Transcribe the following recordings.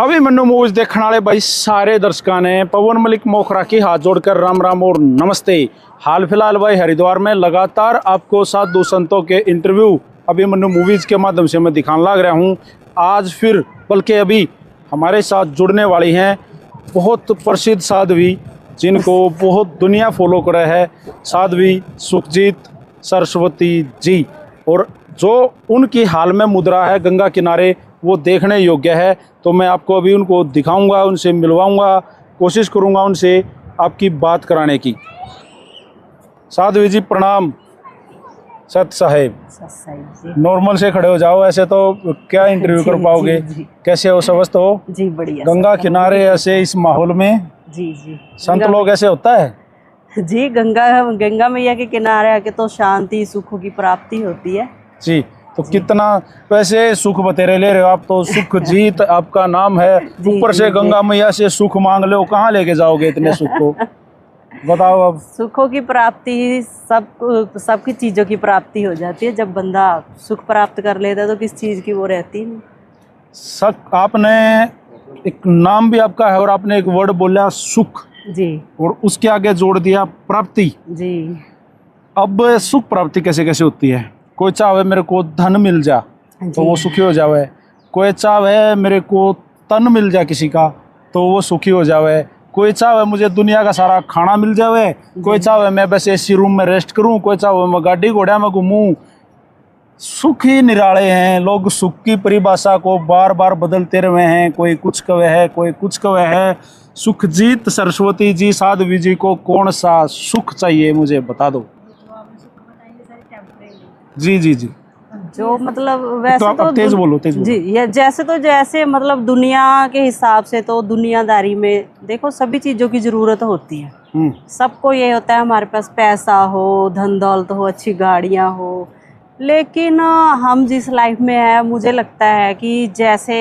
Abhimanyu movies देखने वाले भाई सारे दर्शकों ने पवन मलिक मोखरा की हाथ जोड़कर राम राम और नमस्ते। हाल फिलहाल भाई हरिद्वार में लगातार आपको साधु संतों के इंटरव्यू अभिमन्यु मूवीज के माध्यम से मैं दिखाने लग रहा हूं। आज फिर बल्कि अभी हमारे साथ जुड़ने वाली हैं बहुत प्रसिद्ध साध्वी जिनको बहुत दुनिया फॉलो करे है, साध्वी सुखजीत सरस्वती जी। और जो उनकी हाल में मुद्रा है गंगा किनारे वो देखने योग्य है। तो मैं आपको अभी उनको दिखाऊंगा, उनसे मिलवाऊंगा, कोशिश करूंगा उनसे आपकी बात कराने की। साध्वी जी प्रणाम। सत साहेब नॉर्मल से खड़े हो जाओ, ऐसे तो क्या इंटरव्यू कर पाओगे। जी। कैसे हो, स्वस्थ हो? जी बढ़िया। गंगा किनारे ऐसे इस माहौल में जी संत लोग ऐसे होता है जी। गंगा मैया के किनारे आके तो शांति सुख की प्राप्ति होती है जी। तो कितना वैसे सुख बतेरे ले रहे हो आप, तो सुख जीत आपका नाम है, ऊपर से गंगा मैया से सुख मांग लो, कहाँ लेके जाओगे इतने सुख को, बताओ अब। सुखों की प्राप्ति सबकी चीजों की प्राप्ति हो जाती है। जब बंदा सुख प्राप्त कर लेता है तो किस चीज की वो रहती है। सब आपने एक नाम भी आपका है और आपने एक वर्ड बोला सुख जी, और उसके आगे जोड़ दिया प्राप्ति जी। अब सुख प्राप्ति कैसे कैसे होती है? कोई चाहे मेरे को धन मिल जा तो वो सुखी हो जावे, कोई चाहे मेरे को तन मिल जा किसी का तो वो सुखी हो जावे, कोई चाहे मुझे दुनिया का सारा खाना मिल जावे, कोई चाहे मैं बस एसी रूम में रेस्ट करूं, कोई चाहे मैं गाड़ी घोड़ा में घूमूं। सुख ही निराले हैं। लोग सुख की परिभाषा को बार बार बदलते रहे हैं, कोई कुछ कवे है, कोई कुछ कवे है। सुखजीत सरस्वती जी साध्वी जी को कौन सा सुख चाहिए मुझे बता दो। जी जी जी। जो मतलब वैसे तो तेज बोलो, तेज बोलो। जी, ये जैसे मतलब दुनिया के हिसाब से तो दुनियादारी में देखो सभी चीजों की जरूरत होती है। सबको ये होता है हमारे पास पैसा हो, धन दौलत हो, अच्छी गाड़ियां हो। लेकिन हम जिस लाइफ में है मुझे लगता है कि जैसे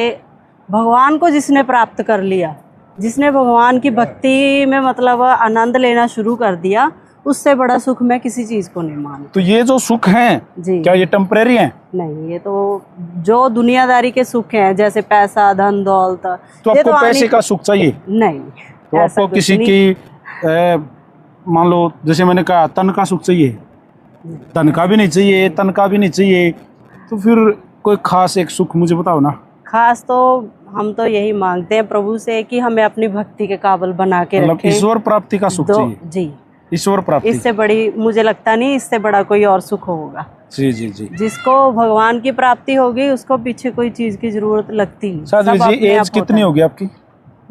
भगवान को जिसने प्राप्त कर लिया, जिसने भगवान की भक्ति में मतलब आनंद लेना शुरू कर दिया, उससे बड़ा सुख मैं किसी चीज को नहीं मानती। तो ये जो सुख हैं जी, क्या ये टेम्परेरी हैं? नहीं, ये तो जो दुनियादारी के सुख हैं जैसे पैसा धन दौलत। तो आपको पैसे का सुख चाहिए? नहीं। तो आपको किसी की मान लो जैसे मैंने कहा तन का सुख चाहिए? तन का भी नहीं चाहिए, तन का भी नहीं चाहिए, तो फिर कोई खास एक सुख मुझे बताओ ना। खास तो हम तो यही मांगते हैं प्रभु से कि हमें अपनी भक्ति के काबिल बना के रखें। ईश्वर प्राप्ति का सुख चाहिए जी। ईश्वर प्राप्ति, इससे बड़ी मुझे लगता नहीं इससे बड़ा कोई और सुख होगा। जी जी जी। जिसको भगवान की प्राप्ति होगी उसको पीछे कोई चीज की जरूरत लगती नहीं। साध्वी जी एज कितनी होगी आपकी?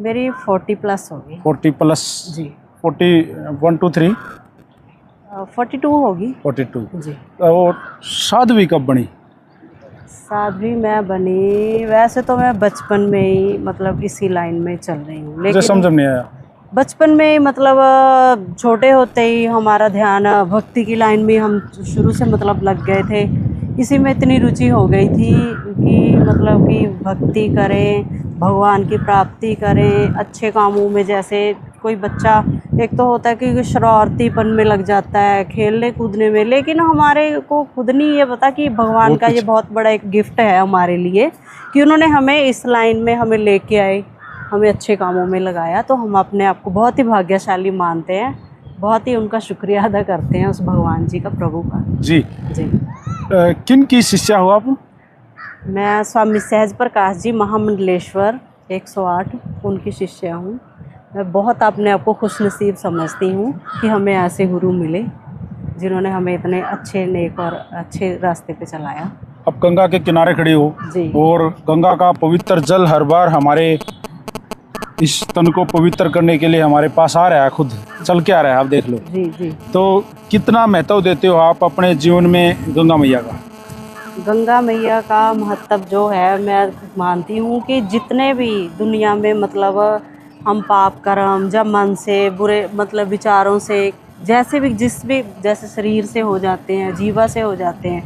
मेरी 40+ होगी। 40+ जी। 41 2 3 42 होगी। 42 जी। और साध्वी कब बनी? साध्वी मैं बनी वैसे तो मैं बचपन में ही मतलब इसी लाइन में चल रही हूँ, लेकिन समझ में नहीं आया। बचपन में मतलब छोटे होते ही हमारा ध्यान भक्ति की लाइन में हम शुरू से मतलब लग गए थे। इसी में इतनी रुचि हो गई थी कि मतलब कि भक्ति करें, भगवान की प्राप्ति करें, अच्छे कामों में। जैसे कोई बच्चा एक तो होता है कि शरारतीपन में लग जाता है, खेलने कूदने में, लेकिन हमारे को खुद नहीं ये पता कि भगवान का ये बहुत बड़ा एक गिफ्ट है हमारे लिए कि उन्होंने हमें इस लाइन में हमें लेके आए, हमें अच्छे कामों में लगाया। तो हम अपने आप को बहुत ही भाग्यशाली मानते हैं, बहुत ही उनका शुक्रिया अदा करते हैं उस भगवान जी का, प्रभु का। जी जी। किन की शिष्या हो आप? मैं स्वामी सहज प्रकाश जी महामंडलेश्वर 108 उनकी शिष्या हूँ। मैं बहुत अपने आप को खुशनसीब समझती हूँ कि हमें ऐसे गुरु मिले जिन्होंने हमें इतने अच्छे नेक और अच्छे रास्ते पे चलाया। अब गंगा के किनारे खड़ी हो जी, और गंगा का पवित्र जल हर बार हमारे इस तन को पवित्र करने के लिए हमारे पास आ रहा है, खुद चल के आ रहा है, आप देख लो। जी जी। तो कितना महत्व देते हो आप अपने जीवन में गंगा मैया का? गंगा मैया का महत्व जो है मैं मानती हूँ कि जितने भी दुनिया में मतलब हम पाप कर्म जब मन से बुरे मतलब विचारों से जैसे शरीर से हो जाते हैं, जीवा से हो जाते हैं,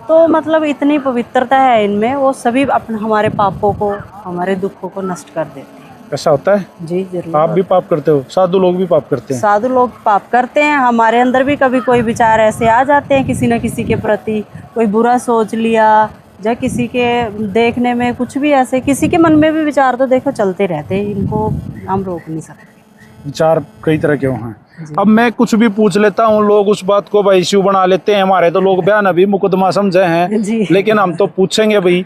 तो मतलब इतनी पवित्रता है इनमें, वो सभी अपने हमारे पापों को हमारे दुखों को नष्ट कर देते हैं। ऐसा होता है? जी जरूर। आप भी पाप करते हो? साधु लोग भी पाप करते हैं? साधु लोग पाप करते हैं। हमारे अंदर भी कभी कोई विचार ऐसे आ जाते हैं किसी न किसी के प्रति, कोई बुरा सोच लिया या किसी के देखने में कुछ भी ऐसे, किसी के मन में भी विचार तो देखो चलते रहते हैं, इनको हम रोक नहीं सकते। विचार कई तरह के हैं। जी। अब मैं कुछ भी पूछ लेता हूँ, लोग उस बात को भाई इश्यू बना लेते हैं। हमारे तो लोग बयान अभी मुकदमा समझे हैं, जी। लेकिन हम तो पूछेंगे भाई।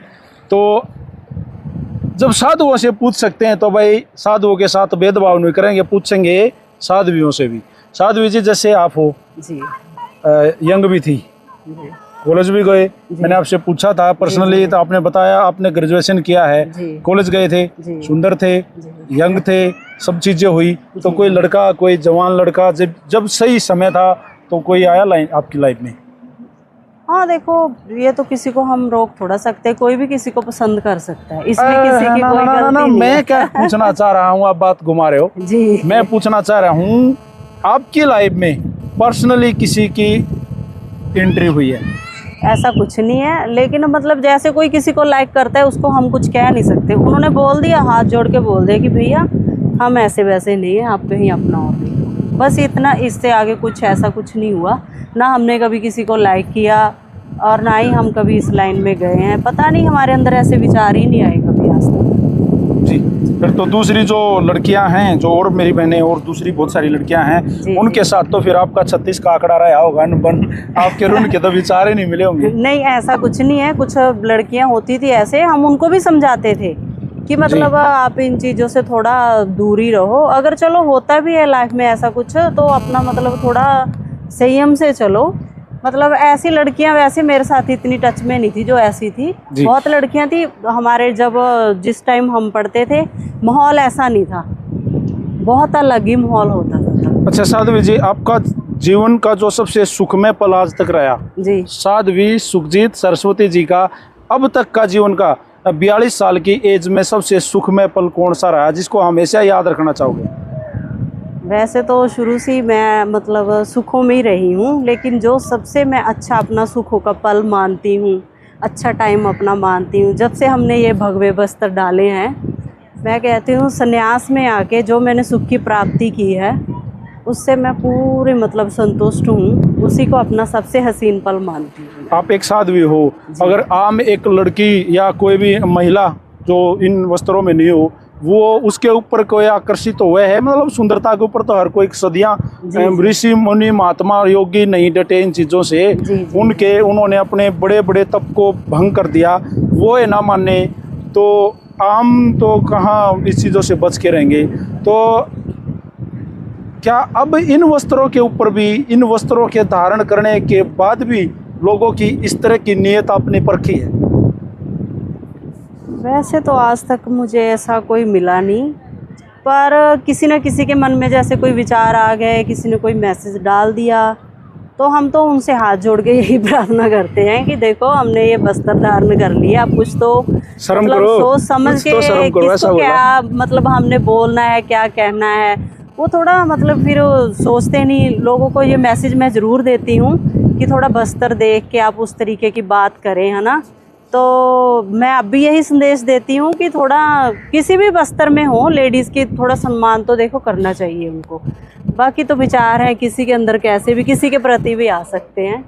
तो जब साधुओं से पूछ सकते हैं तो भाई साधुओं के साथ भेदभाव नहीं करेंगे, पूछेंगे साध्वियों से भी। साध्वी जी जैसे आप हो, जी यंग भी थी, जी कॉलेज भी गए। मैंने आपसे पूछा था पर्सनली, तो आपने बताया आपने ग्रेजुएशन किया है, जी कॉलेज गए थे, जी सुंदर थे, जी यंग थे, सब चीजें हुई। तो कोई लड़का, कोई जवान लड़का, जब सही समय था तो कोई आया लाइन आपकी लाइफ में? हाँ देखो, ये तो किसी को हम रोक थोड़ा सकते हैं, कोई भी किसी को पसंद कर सकता है, इसमें किसी की कोई गलती नहीं मैं है। क्या पूछना चाह रहा हूँ, आप बात घुमा रहे हो। जी मैं पूछना चाह रहा हूँ, आपकी लाइफ में पर्सनली किसी की एंट्री हुई है? ऐसा कुछ नहीं है, लेकिन मतलब जैसे कोई किसी को लाइक करता है उसको हम कुछ कह नहीं सकते। उन्होंने बोल दिया, हाथ जोड़ के बोल दिया कि भैया हम ऐसे वैसे नहीं है, आप कहीं अपना और देखो, बस इतना। इससे आगे कुछ ऐसा कुछ नहीं हुआ। ना हमने कभी किसी को लाइक किया और ना ही हम कभी इस लाइन में गए हैं। पता नहीं, हमारे अंदर ऐसे विचार ही नहीं आए कभी आज तक। जी। फिर तो दूसरी जो लड़कियां हैं, जो और मेरी बहनें और दूसरी बहुत सारी लड़कियां हैं, जी, उनके साथ तो फिर आपका 36 का आंकड़ा रहा होगा न बन, आपके रुन के तो विचार ही नहीं मिले होंगे। नहीं, ऐसा कुछ नहीं है। कुछ लड़कियां होती थी ऐसे, हम उनको भी समझाते थे कि मतलब आप इन चीज़ों से थोड़ा दूरी रहो। अगर चलो होता भी है लाइफ में ऐसा कुछ, तो अपना मतलब थोड़ा संयम से चलो। मतलब ऐसी लड़कियां वैसे मेरे साथ इतनी टच में नहीं थी जो ऐसी थी। बहुत लड़कियां थी हमारे, जब जिस टाइम हम पढ़ते थे माहौल ऐसा नहीं था, बहुत अलग ही माहौल होता था। अच्छा साध्वी जी, आपका जीवन का जो सबसे सुखमय पल आज तक रहा, जी साध्वी सुखजीत सरस्वती जी का अब तक का जीवन का 42 साल की एज में सबसे सुखमय पल कौन सा रहा, जिसको हमेशा याद रखना चाहोगे? वैसे तो शुरू से ही मैं मतलब सुखों में ही रही हूँ, लेकिन जो सबसे मैं अच्छा अपना सुखों का पल मानती हूँ, अच्छा टाइम अपना मानती हूँ, जब से हमने ये भगवे बस्तर डाले हैं, मैं कहती हूँ संन्यास में आके जो मैंने सुख की प्राप्ति की है, उससे मैं पूरे मतलब संतुष्ट हूँ। उसी को अपना सबसे हसीन पल मानती हूँ। आप एक साध्वी हो, अगर आम एक लड़की या कोई भी महिला जो इन वस्त्रों में नहीं हो, वो उसके ऊपर कोई आकर्षित हुआ है? मतलब सुंदरता के ऊपर तो हर कोई सदियां ऋषि मुनि महात्मा योगी नहीं डटे इन चीज़ों से। उनके उन्होंने अपने बड़े बड़े तप को भंग कर दिया, वो है ना माने, तो आम तो कहाँ इस चीज़ों से बच के रहेंगे। तो क्या अब इन वस्त्रों के ऊपर भी, इन वस्त्रों के धारण करने के बाद भी लोगों की इस तरह की नीयत आपने परखी है? वैसे तो आज तक मुझे ऐसा कोई मिला नहीं, पर किसी न किसी के मन में जैसे कोई विचार आ गए, किसी ने कोई मैसेज डाल दिया, तो हम तो उनसे हाथ जोड़ के यही प्रार्थना करते हैं कि देखो हमने ये वस्त्र धारण कर लिया, आप कुछ तो शर्म मतलब करो, सोच समझ कुछ के तो शर्म करो, ऐसा किसको क्या मतलब हमने बोलना है, क्या कहना है, वो थोड़ा मतलब फिर सोचते नहीं। लोगों को ये मैसेज मैं ज़रूर देती हूँ कि थोड़ा वस्त्र देख के आप उस तरीके की बात करें, है ना। तो मैं अब भी यही संदेश देती हूँ कि थोड़ा किसी भी वस्त्र में हो लेडीज़ की, थोड़ा सम्मान तो देखो करना चाहिए उनको। बाकी तो विचार है किसी के अंदर कैसे भी किसी के प्रति भी आ सकते हैं।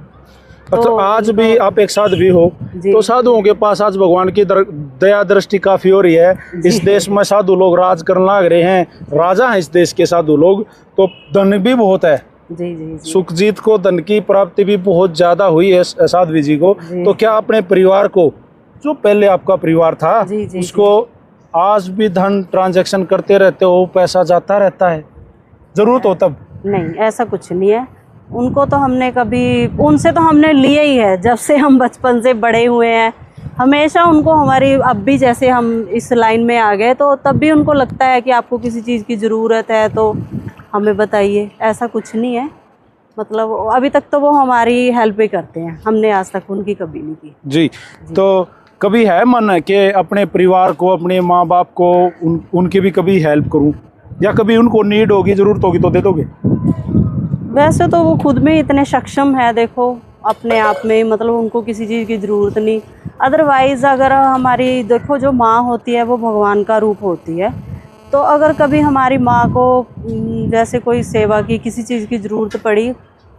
अच्छा, आज भी आप एक साध्वी हो, तो साधुओं के पास आज भगवान की दया दृष्टि काफी हो रही है। इस देश में साधु लोग राज करने लग रहे हैं, राजा हैं इस देश के साधु लोग, तो धन भी बहुत है। जी जी जी। सुखजीत को धन की प्राप्ति भी बहुत ज्यादा हुई है साध्वी जी को। तो क्या अपने परिवार को, जो पहले आपका परिवार था, उसको आज भी धन ट्रांजैक्शन करते रहते हो, पैसा जाता रहता है जरूरत हो तब? नहीं, ऐसा कुछ नहीं है। उनको तो हमने कभी, उनसे तो हमने लिए ही है, जब से हम बचपन से बड़े हुए हैं हमेशा उनको हमारी, अब भी जैसे हम इस लाइन में आ गए तो तब भी उनको लगता है कि आपको किसी चीज़ की ज़रूरत है तो हमें बताइए। ऐसा कुछ नहीं है, मतलब अभी तक तो वो हमारी हेल्प ही करते हैं, हमने आज तक उनकी कभी नहीं की। जी। तो कभी है मन कि अपने परिवार को, अपने माँ बाप को, उनकी भी कभी हेल्प करूं, या कभी उनको नीड होगी, ज़रूरत होगी तो दे दोगे? वैसे तो वो खुद में इतने सक्षम है, देखो अपने आप में, मतलब उनको किसी चीज़ की ज़रूरत नहीं। अदरवाइज़ अगर हमारी देखो जो माँ होती है वो भगवान का रूप होती है, तो अगर कभी हमारी माँ को जैसे कोई सेवा की किसी चीज़ की ज़रूरत पड़ी,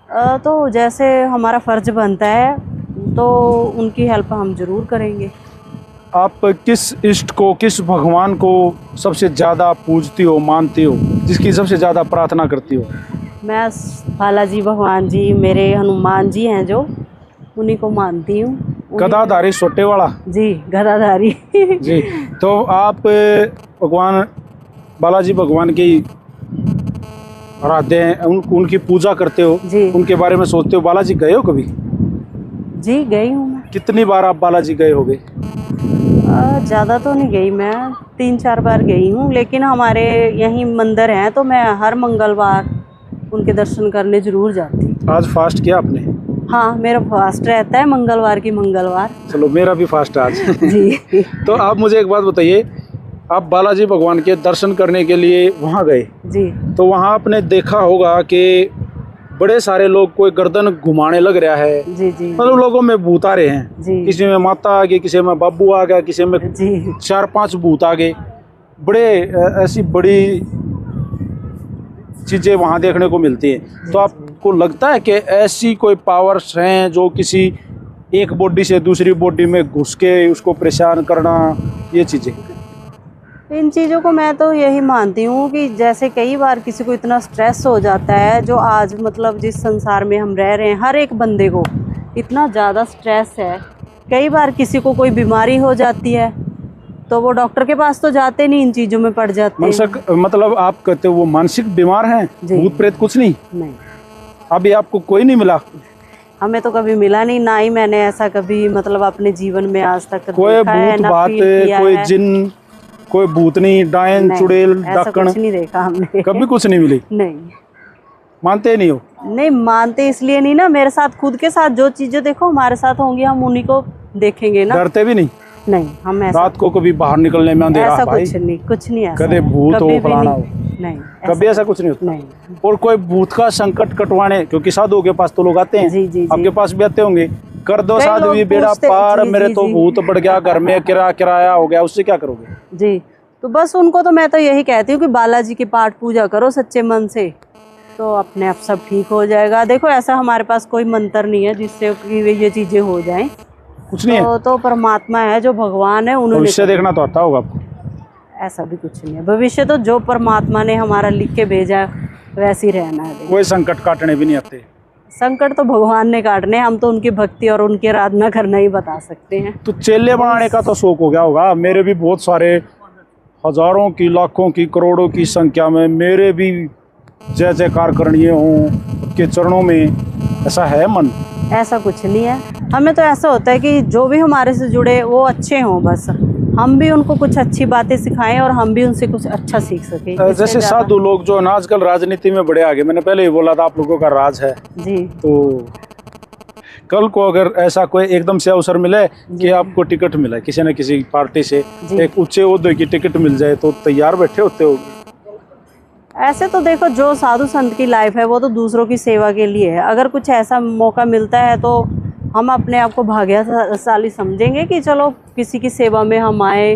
तो जैसे हमारा फ़र्ज़ बनता है तो उनकी हेल्प हम ज़रूर करेंगे। आप किस इष्ट को, किस भगवान को सबसे ज़्यादा पूजती हो, मानती हो, जिसकी सबसे ज़्यादा प्रार्थना करती हो? मैं बालाजी भगवान जी, मेरे हनुमान जी हैं जो, उन्हीं को मानती हूँ। गदाधारी सोटे वाला जी, गदाधारी। जी। तो आप भगवान बालाजी भगवान की आराध्य हैं, उनकी पूजा करते हो जी। उनके बारे में सोचते हो। बालाजी गए हो कभी? जी, गई हूँ मैं। कितनी बार आप बालाजी गए होगे? ज़्यादा तो नहीं गई मैं, 3-4 बार गई हूँ, लेकिन हमारे यहीं मंदिर हैं तो मैं हर मंगलवार उनके दर्शन करने ज़रूर जाती हूँ। आज फास्ट किया आपने? हाँ, मेरा फास्ट रहता है मंगलवार की मंगलवार। चलो, मेरा भी फास्ट है आज। जी। तो आप मुझे एक बात बताइए, आप बालाजी भगवान के दर्शन करने के लिए वहाँ गए, जी तो वहाँ आपने देखा होगा कि बड़े सारे लोग कोई गर्दन घुमाने लग रहा है, जी जी मतलब लोगों में भूत आ रहे हैं। जी किसी में माता आ गई, किसी में बाबू आ गया, किसी में जी 4-5 भूत आ गए। बड़े ऐसी बड़ी चीज़ें वहाँ देखने को मिलती हैं। तो आपको लगता है कि ऐसी कोई पावर्स हैं जो किसी एक बॉडी से दूसरी बॉडी में घुस के उसको परेशान करना, ये चीज़ें? इन चीज़ों को मैं तो यही मानती हूँ कि जैसे कई बार किसी को इतना स्ट्रेस हो जाता है, जो आज मतलब जिस संसार में हम रह रहे हैं, हर एक बंदे को इतना ज़्यादा स्ट्रेस है। कई बार किसी को कोई बीमारी हो जाती है तो वो डॉक्टर के पास तो जाते नहीं, इन चीज़ों में पड़ जाते हैं। मतलब आप कहते हो वो मानसिक बीमार हैं, भूत प्रेत कुछ नहीं? नहीं, अभी आपको कोई नहीं मिला? हमें तो कभी मिला नहीं, ना ही मैंने ऐसा कभी मतलब अपने जीवन में आज तक कोई देखा है, भूत ना बात, फील किया कोई है। जिन, कोई भूतनी, डायन, नहीं, चुड़ैल, ऐसा डाकण कुछ नहीं देखा हमने। कभी कुछ नहीं मिली? नहीं मानते नहीं हो? नहीं मानते इसलिए नहीं ना, मेरे साथ खुद के साथ जो चीजें देखो हमारे साथ होंगी, हम उन्हीं को देखेंगे ना। डरते भी नहीं? नहीं, हम ऐसा रात को कभी बाहर निकलने में अंधेरा ऐसा भाई? कुछ नहीं ऐसा कदे है, भूत हो, कभी भी फलाना हो? नहीं, कभी ऐसा कुछ नहीं होता? नहीं। और कोई भूत का संकट कटवाने, क्योंकि साधुओं के पास तो लोग आते हैं, जी, जी, जी। आपके पास भी आते होंगे, कर दो कई साधु भी लोग बेड़ा पूछते- पार, जी, मेरे जी, तो जी। भूत बढ़ गया, घर में किराया हो गया, उससे क्या करोगे? जी, तो बस उनको तो मैं तो यही कहती हूँ कि बालाजी की पाठ पूजा करो सच्चे मन से, तो अपने आप सब ठीक हो जाएगा। देखो ऐसा हमारे पास कोई मंत्र नहीं है जिससे कि ये चीजें हो जाएं। कुछ नहीं है? तो परमात्मा है, जो भगवान है, उन्होंने भविष्य देखना तो आता होगा आपको? ऐसा भी कुछ नहीं है। भविष्य तो जो परमात्मा ने हमारा लिख के भेजा है वैसे ही रहना है। कोई संकट काटने भी नहीं आते? संकट तो भगवान ने काटने, हम तो उनकी भक्ति और उनकी आराधना करना ही बता सकते हैं। तो चेले बनाने का तो शौक हो गया होगा। मेरे भी बहुत सारे, हजारों की, लाखों की, करोड़ों की संख्या में मेरे भी जय जयकार करनीय हों के चरणों में, ऐसा है मन? ऐसा कुछ नहीं है, हमें तो ऐसा होता है कि जो भी हमारे से जुड़े वो अच्छे हों, बस हम भी उनको कुछ अच्छी बातें सिखाएं और हम भी उनसे कुछ अच्छा सीख सकें। जैसे साधु लोग जो ना आजकल राजनीति में बड़े आगे, मैंने पहले ही बोला था आप लोगों का राज है जी। तो कल को अगर ऐसा कोई एकदम से अवसर मिले कि आपको टिकट मिले किसी न किसी पार्टी से, एक उच्च ओहदे की टिकट मिल जाए, तो तैयार बैठे होते होगे? ऐसे तो देखो, जो साधु संत की लाइफ है वो तो दूसरों की सेवा के लिए है। अगर कुछ ऐसा मौका मिलता है तो हम अपने आप को भाग्यशाली समझेंगे कि चलो किसी की सेवा में हम आए,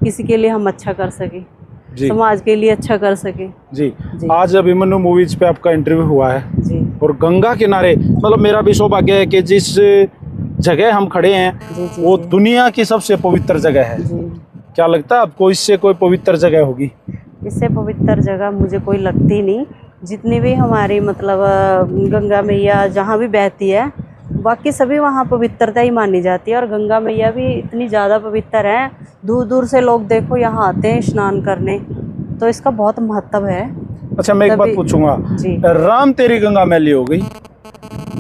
किसी के लिए हम अच्छा कर सके, समाज के लिए अच्छा कर सके। जी, आज अभिमन्यु मूवीज पे आपका इंटरव्यू हुआ है जी। और गंगा किनारे, मतलब मेरा भी सौभाग्य है कि जिस जगह हम खड़े हैं जी, वो दुनिया की सबसे पवित्र जगह है। क्या लगता है आपको, इससे कोई पवित्र जगह होगी? इससे पवित्र जगह मुझे कोई लगती नहीं। जितनी भी हमारी मतलब गंगा मैया जहाँ भी बहती है, बाकी सभी वहाँ पवित्रता ही मानी जाती है। और गंगा मैया भी इतनी ज़्यादा पवित्र है, दूर दूर से लोग देखो यहाँ आते हैं स्नान करने, तो इसका बहुत महत्व है। अच्छा, मैं एक बात पूछूंगा जी। राम तेरी गंगा मैली हो गई,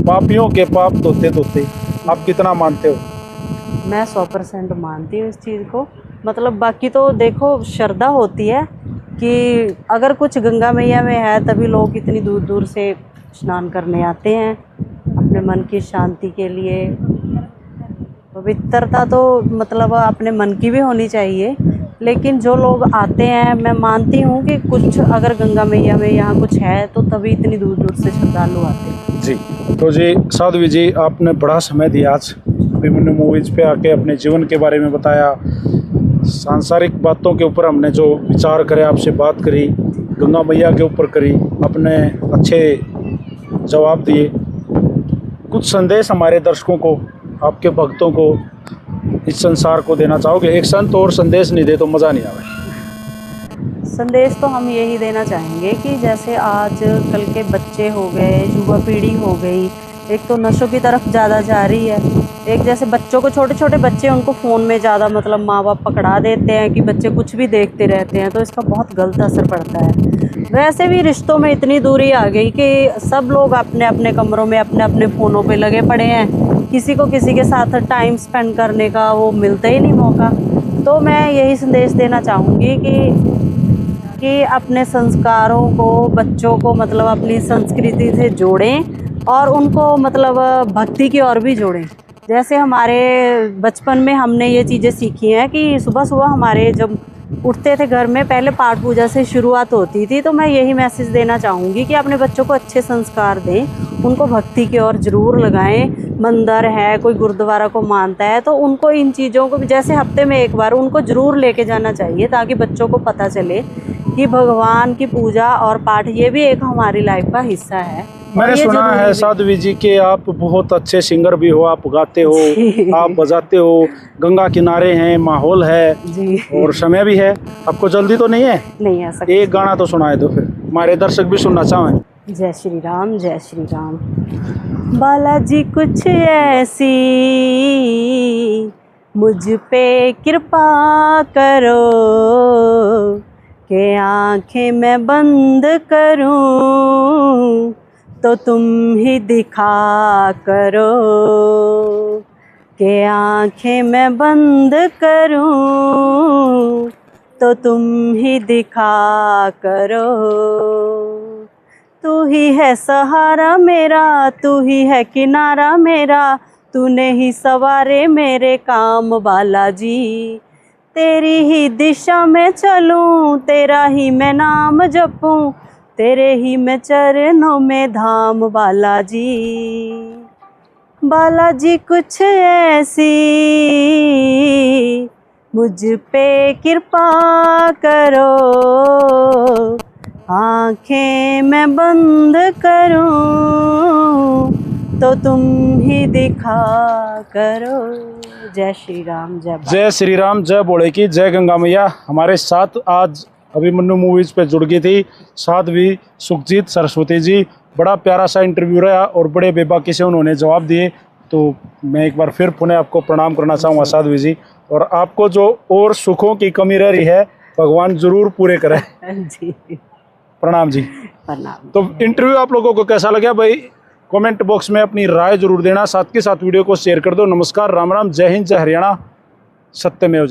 पापियों के पाप धोते धोते, आप कितना मानते हो? मैं 100% मानती हूँ इस चीज़ को। मतलब बाकी तो देखो श्रद्धा होती है कि अगर कुछ गंगा मैया में है तभी लोग इतनी दूर दूर से स्नान करने आते हैं अपने मन की शांति के लिए। पवित्रता तो मतलब अपने मन की भी होनी चाहिए, लेकिन जो लोग आते हैं, मैं मानती हूँ कि कुछ अगर गंगा मैया में यहाँ कुछ है तो तभी इतनी दूर दूर से श्रद्धालु आते हैं। जी, तो जी साध्वी जी, आपने बड़ा समय दिया आज अभिमन्यु मूवीज पे आके, अपने जीवन के बारे में बताया, सांसारिक बातों के ऊपर हमने जो विचार करे, आपसे बात करी, गंगा मैया के ऊपर करी, अपने अच्छे जवाब दिए। कुछ संदेश हमारे दर्शकों को आपके भक्तों को, इस संसार को देना चाहोगे? एक संत और संदेश नहीं दे तो मज़ा नहीं आवे। संदेश तो हम यही देना चाहेंगे कि जैसे आज कल के बच्चे हो गए, युवा पीढ़ी हो गई, एक तो नशों की तरफ ज़्यादा जा रही है। एक जैसे बच्चों को, छोटे छोटे बच्चे, उनको फ़ोन में ज़्यादा मतलब माँ बाप पकड़ा देते हैं कि बच्चे कुछ भी देखते रहते हैं, तो इसका बहुत गलत असर पड़ता है। वैसे भी रिश्तों में इतनी दूरी आ गई कि सब लोग अपने अपने कमरों में अपने अपने फ़ोनों पे लगे पड़े हैं, किसी को किसी के साथ टाइम स्पेंड करने का वो मिलता ही नहीं मौका। तो मैं यही संदेश देना चाहूँगी कि अपने संस्कारों को, बच्चों को मतलब अपनी संस्कृति से जोड़ें और उनको मतलब भक्ति की ओर भी जोड़ें। जैसे हमारे बचपन में हमने ये चीज़ें सीखी हैं कि सुबह सुबह हमारे जब उठते थे घर में, पहले पाठ पूजा से शुरुआत होती थी। तो मैं यही मैसेज देना चाहूँगी कि अपने बच्चों को अच्छे संस्कार दें, उनको भक्ति की ओर ज़रूर लगाएं। मंदिर है, कोई गुरुद्वारा को मानता है, तो उनको इन चीज़ों को भी जैसे हफ्ते में एक बार उनको ज़रूर लेके जाना चाहिए, ताकि बच्चों को पता चले कि भगवान की पूजा और पाठ ये भी एक हमारी लाइफ का हिस्सा है। मैंने और ये सुना ज़रूरी है भी साध्वी जी कि आप बहुत अच्छे सिंगर भी हो, आप गाते हो, जी। आप बजाते हो, गंगा किनारे हैं, माहौल है जी। और समय भी है, आपको जल्दी तो नहीं है? नहीं आ सकता। एक गाना तो सुनाए दो फिर, हमारे दर्शक भी सुनना चाहें। जय श्री राम, जय श्री राम। बालाजी कुछ ऐसी मुझ पे कृपा करो कि आंखें मैं बंद करूं तो तुम ही दिखा करो, कि आंखें मैं बंद करूं तो तुम ही दिखा करो। तू ही है सहारा मेरा, तू ही है किनारा मेरा, तूने ही सवारे मेरे काम बालाजी। तेरी ही दिशा में चलूं, तेरा ही मैं नाम जपूं, तेरे ही मैं चरणों में धाम बालाजी। बालाजी कुछ ऐसी मुझ पे कृपा करो, आंखें मैं बंद करूं तो तुम ही दिखा करो। जय श्री राम, जय बाबा। जय श्री राम, जय बोले की, जय गंगा मैया। हमारे साथ आज अभिमन्यु मूवीज पे जुड़ गई थी साध्वी सुखजीत सरस्वती जी। बड़ा प्यारा सा इंटरव्यू रहा और बड़े बेबाकी से उन्होंने जवाब दिए। तो मैं एक बार फिर पुनः आपको प्रणाम करना चाहूँगा साध्वी जी, और आपको जो और सुखों की कमी रह रही है भगवान जरूर पूरे करे। जी, प्रणाम जी। प्रणाम। तो इंटरव्यू आप लोगों को कैसा लगा भाई, कमेंट बॉक्स में अपनी राय जरूर देना, साथ के साथ वीडियो को शेयर कर दो। नमस्कार, राम राम, जय हिंद, जय हरियाणा, सत्यमेव।